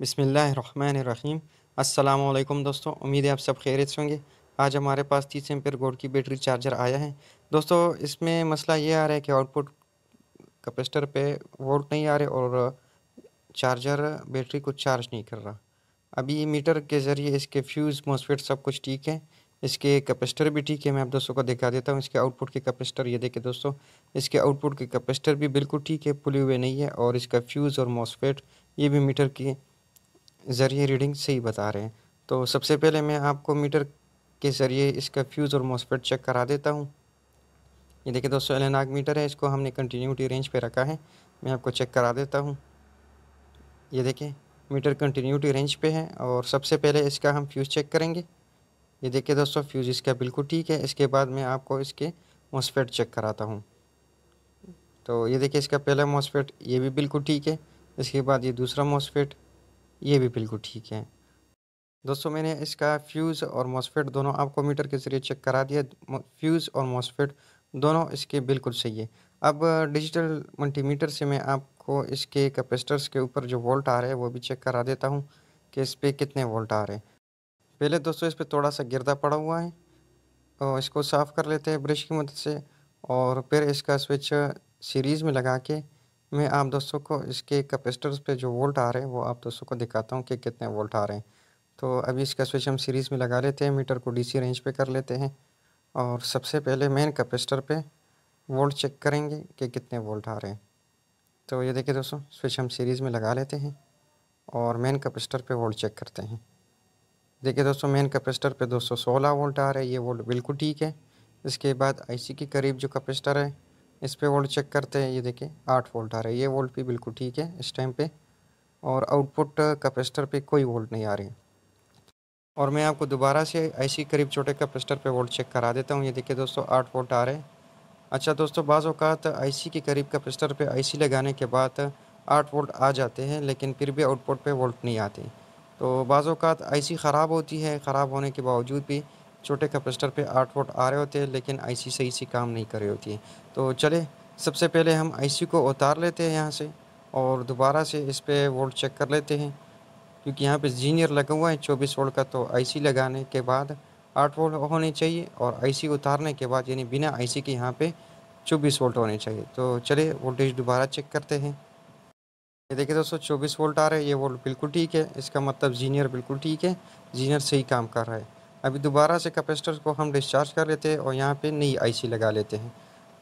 बिस्मिल्लाहिर्रहमानिर्रहीम। अस्सलाम वालेकुम दोस्तों, उम्मीद है आप सब खैरियत से होंगे। आज हमारे पास 30 एम्पीयर गोल्ड की बैटरी चार्जर आया है। दोस्तों इसमें मसला ये आ रहा है कि आउटपुट कैपेसिटर पे वोल्ट नहीं आ रहे और चार्जर बैटरी को चार्ज नहीं कर रहा। अभी मीटर के ज़रिए इसके फ्यूज़, मॉसफेट सब कुछ ठीक है। इसके कैपेसिटर भी ठीक है, मैं आप दोस्तों को दिखा देता हूँ इसके आउटपुट के कैपेसिटर। ये देखिए दोस्तों, इसके आउटपुट के कैपेसिटर भी बिल्कुल ठीक है, पुले हुए नहीं है और इसका फ्यूज़ और मॉसफेट ये भी मीटर की ज़रिए रीडिंग सही बता रहे हैं। तो सबसे पहले मैं आपको मीटर के ज़रिए इसका फ्यूज़ और मॉसफेट चेक करा देता हूँ। ये देखिए दोस्तों, एलेनाग मीटर है, इसको हमने कंटिन्यूटी रेंज पे रखा है। मैं आपको चेक करा देता हूँ। ये देखिए, मीटर कंटिन्यूटी रेंज पे है और सबसे पहले इसका हम फ्यूज़ चेक करेंगे। ये देखिए दोस्तों, फ्यूज़ इसका बिल्कुल ठीक है। इसके बाद मैं आपको इसके मॉसफेट चेक कराता हूँ। तो ये देखिए, इसका पहला मॉसफेट ये भी बिल्कुल ठीक है। इसके बाद ये दूसरा मॉसफेट ये भी बिल्कुल ठीक है। दोस्तों मैंने इसका फ्यूज़ और मॉसफेट दोनों आपको मीटर के ज़रिए चेक करा दिया। फ्यूज़ और मॉसफेट दोनों इसके बिल्कुल सही है। अब डिजिटल मल्टीमीटर से मैं आपको इसके कैपेसिटर्स के ऊपर जो वोल्ट आ रहे हैं वो भी चेक करा देता हूँ कि इस पे कितने वोल्ट आ रहे हैं। पहले दोस्तों इस पे थोड़ा सा गिरदा पड़ा हुआ है और इसको साफ़ कर लेते हैं ब्रश की मदद से और फिर इसका स्विच सीरीज़ में लगा के मैं आप दोस्तों को इसके कैपेसिटर्स पे जो वोल्ट आ रहे हैं वो आप दोस्तों को दिखाता हूँ कि कितने वोल्ट आ रहे हैं। तो अभी इसका स्विच हम सीरीज़ में लगा लेते हैं, मीटर को डीसी रेंज पे कर लेते हैं और सबसे पहले मेन कैपेसिटर पे वोल्ट चेक करेंगे कि कितने वोल्ट आ रहे हैं। तो ये देखिए दोस्तों, स्विच हम सीरीज़ में लगा लेते हैं और मेन कैपेसिटर पे वोल्ट चेक करते हैं। देखिए दोस्तों, मेन कैपेसिटर पे 216 वोल्ट आ रहे हैं, ये वोल्ट बिल्कुल ठीक है। इसके बाद आईसी के करीब जो कैपेसिटर है इस पे वोल्ट चेक करते हैं। ये देखिए 8 वोल्ट आ रहे हैं, ये वोल्ट भी बिल्कुल ठीक है इस टाइम पे और आउटपुट कैपेसिटर पे कोई वोल्ट नहीं आ रही। और मैं आपको दोबारा से आईसी करीब छोटे कैपेसिटर पे वोल्ट चेक करा देता हूँ। ये देखिए दोस्तों, 8 वोल्ट आ रहे हैं। अच्छा दोस्तों, बाज़ औक़ात आईसी के करीब कैपेसिटर पे आईसी लगाने के बाद 8 वोल्ट आ जाते हैं, लेकिन फिर भी आउटपुट पे वोल्ट नहीं आते। तो बाज़ औक़ात आईसी ख़राब होती है, ख़राब होने के बावजूद भी छोटे कैपेसिटर पे 8 वोल्ट आ रहे होते हैं, लेकिन आईसी सही से काम नहीं कर रही होती है। तो चलिए, सबसे पहले हम आईसी को उतार लेते हैं यहाँ से और दोबारा से इस पे वोल्ट चेक कर लेते हैं। क्योंकि यहाँ पे जीनियर लगा हुआ है 24 वोल्ट का, तो आईसी लगाने के बाद 8 वोल्ट होने चाहिए और आईसी उतारने के बाद यानी बिना आईसी के यहाँ पे 24 वोल्ट होने चाहिए। तो चलिए वोल्टेज दोबारा चेक करते हैं। ये देखिए दोस्तों, 24 वोल्ट आ रहे हैं, ये वोल्ट बिल्कुल ठीक है। इसका मतलब जीनियर बिल्कुल ठीक है, जीनियर सही काम कर रहा है। अभी दोबारा से कैपेसिटर को हम डिस्चार्ज कर लेते हैं और यहाँ पे नई आईसी लगा लेते हैं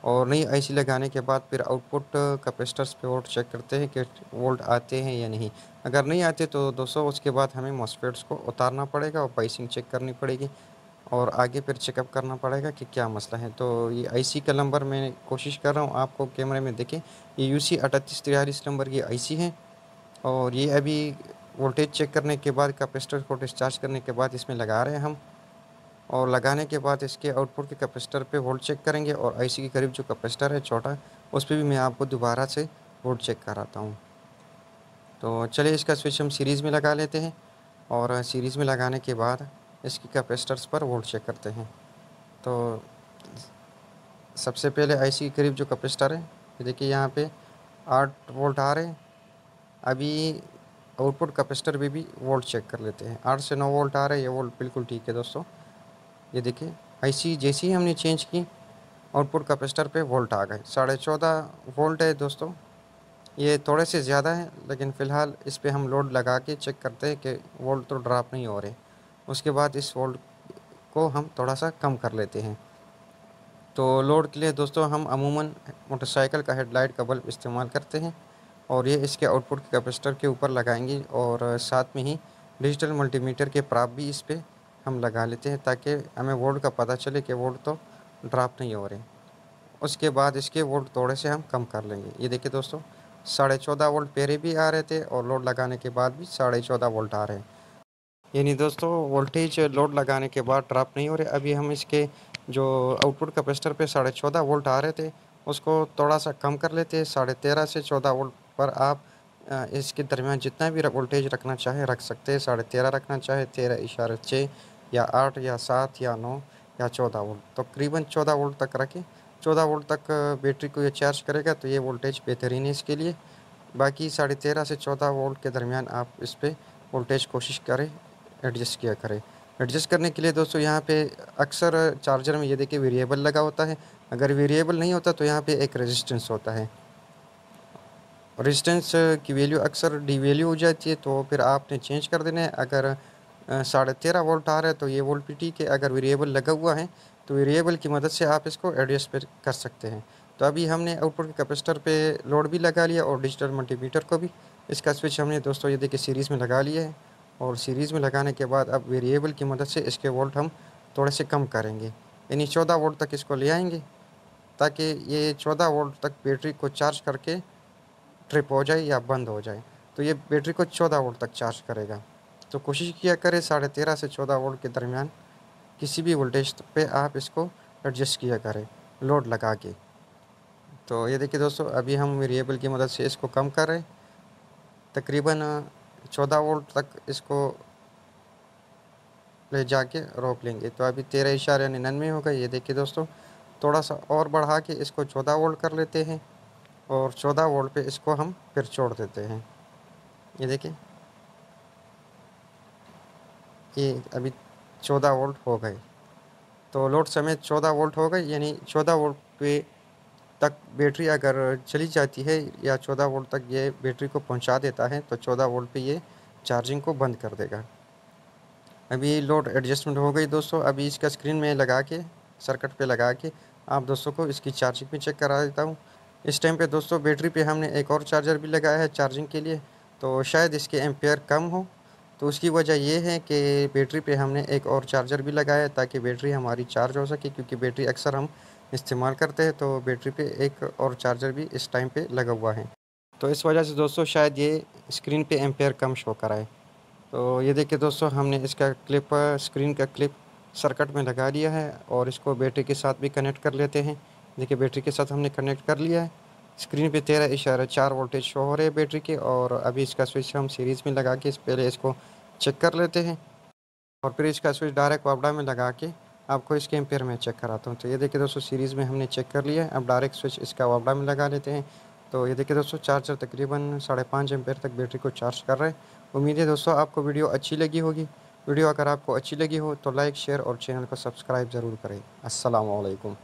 और नई आईसी लगाने के बाद फिर आउटपुट कैपेसिटर्स पे वोल्ट चेक करते हैं कि वोल्ट आते हैं या नहीं। अगर नहीं आते तो दोस्तों उसके बाद हमें मॉसफेट्स को उतारना पड़ेगा और बाइसिंग चेक करनी पड़ेगी और आगे फिर चेकअप करना पड़ेगा कि क्या मसला है। तो ये आईसी का नंबर मैं कोशिश कर रहा हूँ आपको कैमरे में देखें, ये यूसी 3843 नंबर की आईसी है और ये अभी वोल्टेज चेक करने के बाद कैपेसिटर को डिस्चार्ज करने के बाद इसमें लगा रहे हैं हम और लगाने के बाद इसके आउटपुट के कैपेसिटर पे वोल्ट चेक करेंगे और आईसी के करीब जो कैपेसिटर है छोटा, उस पे भी मैं आपको दोबारा से वोल्ट चेक कराता हूँ। तो चलिए इसका स्विच हम सीरीज़ में लगा लेते हैं और सीरीज़ में लगाने के बाद इसकी कैपेसिटर्स पर वोल्ट चेक करते हैं। तो सबसे पहले आईसी के करीब जो कैपेसिटर है, ये देखिए यहाँ पे 8 वोल्ट आ रहे हैं। अभी आउटपुट कैपेसिटर पे भी वोल्ट चेक कर लेते हैं। 8 से 9 वोल्ट आ रहे हैं, ये वोल्ट बिल्कुल ठीक है दोस्तों। ये देखिए, आईसी जैसे ही हमने चेंज की आउटपुट कैपेसिटर पे वोल्ट आ गए। 14.5 वोल्ट है दोस्तों, ये थोड़े से ज़्यादा है, लेकिन फ़िलहाल इस पे हम लोड लगा के चेक करते हैं कि वोल्ट तो ड्रॉप नहीं हो रहे। उसके बाद इस वोल्ट को हम थोड़ा सा कम कर लेते हैं। तो लोड के लिए दोस्तों हम अमूमन मोटरसाइकिल का हेडलाइट का बल्ब इस्तेमाल करते हैं और ये इसके आउटपुट के कैपेसिटर के ऊपर लगाएंगे और साथ में ही डिजिटल मल्टीमीटर के प्राप भी इस पे हम लगा लेते हैं ताकि हमें वोल्ट का पता चले कि वोल्ट तो ड्रॉप नहीं हो रहे। उसके बाद इसके वोल्ट थोड़े से हम कम कर लेंगे। ये देखिए दोस्तों, 14.5 वोल्ट पहले भी आ रहे थे और लोड लगाने के बाद भी 14.5 वोल्ट आ रहे हैं। यानी दोस्तों वोल्टेज लोड लगाने के बाद ड्रॉप नहीं हो रहे। अभी हम इसके जो आउटपुट कैपेसिटर पे 14.5 वोल्ट आ रहे थे उसको थोड़ा सा कम कर लेते हैं। 13.5 से 14 वोल्ट पर आप इसके दरमियान जितना भी वोल्टेज रखना चाहे रख सकते हैं। 13.5 रखना चाहे, 13.6 या 8 या 7 या 9 या 14 वोल्ट, तो तकरीबन 14 वोल्ट तक रखें। 14 वोल्ट तक बैटरी को ये चार्ज करेगा तो ये वोल्टेज बेहतरीन है इसके लिए। बाकी 13.5 से 14 वोल्ट के दरमियान आप इस पे वोल्टेज कोशिश करें एडजस्ट किया करें। एडजस्ट करने के लिए दोस्तों यहाँ पे अक्सर चार्जर में ये देखिए वेरिएबल लगा होता है। अगर वेरिएबल नहीं होता तो यहाँ पे एक रेजिस्टेंस होता है। रेजिस्टेंस की वैल्यू अक्सर डी वैल्यू हो जाती है, तो फिर आपने चेंज कर देना है। अगर 13.5 वोल्ट आ रहा है तो ये वोल्ट भी ठीक है। अगर वेरिएबल लगा हुआ है तो वेरिएबल की मदद से आप इसको एडजस्ट कर सकते हैं। तो अभी हमने आउटपुट के कैपेसिटर पे लोड भी लगा लिया और डिजिटल मल्टीमीटर को भी। इसका स्विच हमने दोस्तों ये देखिए सीरीज़ में लगा लिया है, और सीरीज़ में लगाने के बाद अब वेरिएबल की मदद से इसके वोल्ट हम थोड़े से कम करेंगे, यानी 14 वोल्ट तक इसको ले आएंगे, ताकि ये 14 वोल्ट तक बैटरी को चार्ज करके ट्रिप हो जाए या बंद हो जाए। तो ये बैटरी को 14 वोल्ट तक चार्ज करेगा। तो कोशिश किया करें 13.5 से 14 वोल्ट के दरमियान किसी भी वोल्टेज पे आप इसको एडजस्ट किया करें लोड लगा के। तो ये देखिए दोस्तों, अभी हम वेरिएबल की मदद से इसको कम कर रहे हैं, तकरीबन 14 वोल्ट तक इसको ले जाके रोक लेंगे। तो अभी 13.99 हो गए। ये देखिए दोस्तों, थोड़ा सा और बढ़ा के इसको 14 वोल्ट कर लेते हैं, और 14 वोल्ट पे इसको हम फिर छोड़ देते हैं। ये देखिए, ये अभी 14 वोल्ट हो गए। तो लोड समेत 14 वोल्ट हो गए, यानी 14 वोल्ट पे तक बैटरी अगर चली जाती है या 14 वोल्ट तक ये बैटरी को पहुंचा देता है, तो 14 वोल्ट पे ये चार्जिंग को बंद कर देगा। अभी लोड एडजस्टमेंट हो गई दोस्तों। अभी इसका स्क्रीन में लगा के, सर्किट पे लगा के आप दोस्तों को इसकी चार्जिंग भी चेक करा देता हूँ। इस टाइम पे दोस्तों बैटरी पे हमने एक और चार्जर भी लगाया है चार्जिंग के लिए, तो शायद इसके एम्पेयर कम हो। तो उसकी वजह ये है कि बैटरी पे हमने एक और चार्जर भी लगाया है, ताकि बैटरी हमारी चार्ज हो सके, क्योंकि बैटरी अक्सर हम इस्तेमाल करते हैं, तो बैटरी पे एक और चार्जर भी इस टाइम पे लगा हुआ है। तो इस वजह से दोस्तों शायद ये स्क्रीन पे एम्पेयर कम शो कराए। तो ये देखिए दोस्तों, हमने इसका क्लिप, स्क्रीन का क्लिप सर्किट में लगा लिया है, और इसको बैटरी के साथ भी कनेक्ट कर लेते हैं। देखिए बैटरी के साथ हमने कनेक्ट कर लिया है। स्क्रीन पे 13.4 वोल्टेज शो हो रहे हैं बैटरी के, और अभी इसका स्विच हम सीरीज़ में लगा के पहले इसको चेक कर लेते हैं, और फिर इसका स्विच डायरेक्ट वापडा में लगा के आपको इसके एम्पेयर में चेक कराता हूँ। तो ये देखिए दोस्तों, सीरीज़ में हमने चेक कर लिया है। अब डायरेक्ट स्विच इसका वापडा में लगा लेते हैं। तो ये देखिए दोस्तों, चार्जर तकरीबन 5.5 एम्पेयर तक बैटरी को चार्ज कर रहा है। उम्मीद है दोस्तों आपको वीडियो अच्छी लगी होगी। वीडियो अगर आपको अच्छी लगी हो तो लाइक, शेयर और चैनल को सब्सक्राइब ज़रूर करें। अस्सलाम वालेकुम।